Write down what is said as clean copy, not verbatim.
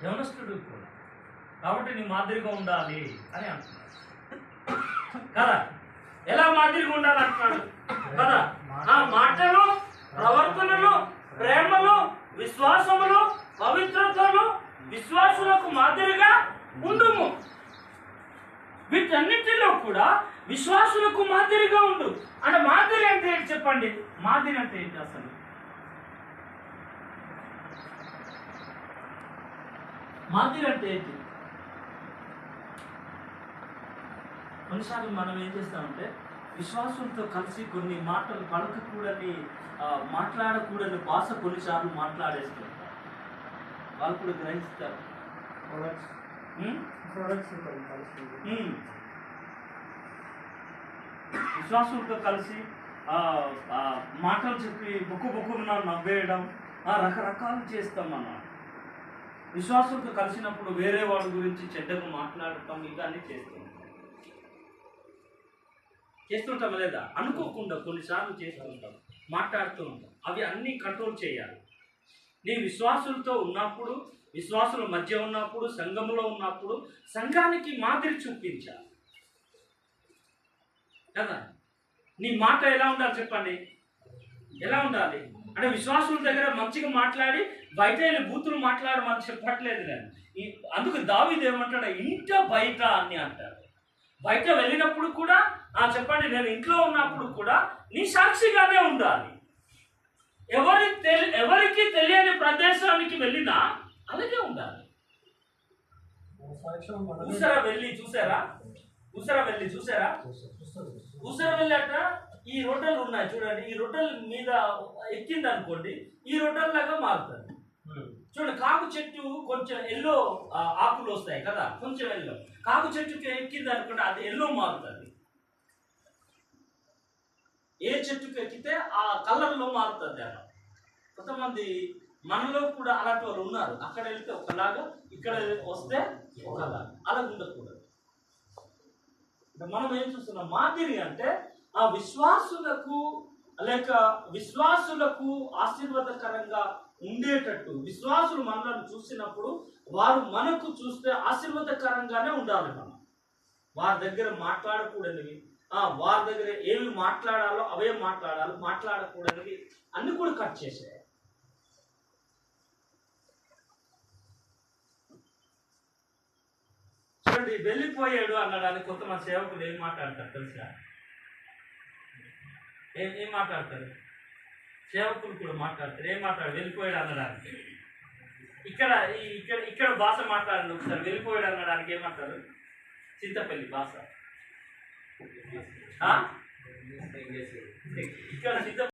యవనస్తుడు కూడా కాబట్టి నీ మాదిరిగా ఉండాలి అని అంటున్నాడు కదా. ఎలా మాదిరిగా ఉండాలి అంటున్నాడు కదా. ఆ మాటలు, ప్రవర్తనలు, ప్రేమలు, విశ్వాసములు, పవిత్రతలు విశ్వాసులకు మాదిరిగా ఉండుము. వీటన్నిటిలో కూడా విశ్వాసులకు మాదిరిగా ఉండు. అంటే మాదిరి అంటే ఏంటి చెప్పండి? మాదిరి అంటే ఏంటి అసలు? మాదిరి అంటే ఏంటి? కొన్నిసార్లు మనం ఏం చేస్తామంటే విశ్వాసంతో కలిసి కొన్ని మాటలు పలకకూడని, మాట్లాడకూడని భాష కొన్నిసార్లు మాట్లాడేస్తుంటారు. వాళ్ళు కూడా గ్రహిస్తారు. విశ్వాసంతో కలిసి మాటలు చెప్పి బుక్కున నవ్వేయడం, రకరకాలు చేస్తాం మనం. విశ్వాసంతో కలిసినప్పుడు వేరే వాళ్ళ గురించి చెడ్డగా మాట్లాడటం, ఇవన్నీ చేస్తుంటాం లేదా? అనుకోకుండా కొన్నిసార్లు చేస్తుంటాం, మాట్లాడుతూ ఉంటాం. అవి అన్నీ కంట్రోల్ చేయాలి. నీ విశ్వాసులతో ఉన్నప్పుడు, విశ్వాసుల మధ్య ఉన్నప్పుడు, సంఘంలో ఉన్నప్పుడు సంఘానికి మాదిరి చూపించాలి కదా. నీ మాట ఎలా ఉండాలి చెప్పండి? ఎలా ఉండాలి అంటే విశ్వాసుల దగ్గర మంచిగా మాట్లాడి బయట వెళ్ళి బూతులు మాట్లాడమని చెప్పట్లేదు నేను. అందుకు దావీదు ఏమంటాడు? ఇంట బయట అని అంటాడు. బయట వెళ్ళినప్పుడు కూడా చెప్పండి, నేను ఇంట్లో ఉన్నప్పుడు కూడా నీ సాక్షిగానే ఉండాలి. ఎవరికి తెలియని ప్రదేశానికి వెళ్ళినా అలాగే ఉండాలి. ఊసరా వెళ్ళి అట్ట ఈ రొట్టెలు ఉన్నాయి చూడండి. ఈ రొట్టెల మీద ఎక్కింది అనుకోండి, ఈ రొట్టెల్లాగా మారుతుంది. చూడండి, కాకు చెట్టు కొంచెం ఎల్లో ఆకులు వస్తాయి కదా, కొంచెం ఎల్లో. కాకు చెట్టుకి ఎక్కింది అనుకోండి, అది ఎల్లో మారుతుంది. ఏ చెట్టుకి ఎక్కితే ఆ కలర్లో మారుతుంది అలా. కొంతమంది మనలో కూడా అలాంటి వాళ్ళు ఉన్నారు. అక్కడ వెళ్తే ఒకలాగా, ఇక్కడ వస్తే ఒకలాగా. అలా ఉండకూడదు. మనం ఏం చూస్తున్నాం? మాదిరి అంటే ఆ విశ్వాసులకు ఆశీర్వాదకరంగా ఉండేటట్టు. విశ్వాసులు మనల్ని చూసినప్పుడు వారు మనకు చూస్తే ఆశీర్వాదకరంగానే ఉండాలి. మనం వారి దగ్గర మాట్లాడకూడనివి, వారి దగ్గర ఏమి మాట్లాడాలో అవే మాట్లాడాలి. మాట్లాడకూడనివి అన్ని కూడా కట్ చేసేయాలి. చూడండి, వెళ్ళిపోయాడు అనడానికి కొంతమంది సేవకులు ఏం మాట్లాడతారు తెలుసా? ఏం మాట్లాడతారు? సేవకులు కూడా మాట్లాడతారు. ఏం మాట్లాడు? వెళ్ళిపోయాడు అనడానికి. ఇక్కడ భాష మాట్లాడండి ఒకసారి. వెళ్ళిపోయాడు అనడానికి ఏమంటారు? చింతపల్లి భాష. ఇక్కడ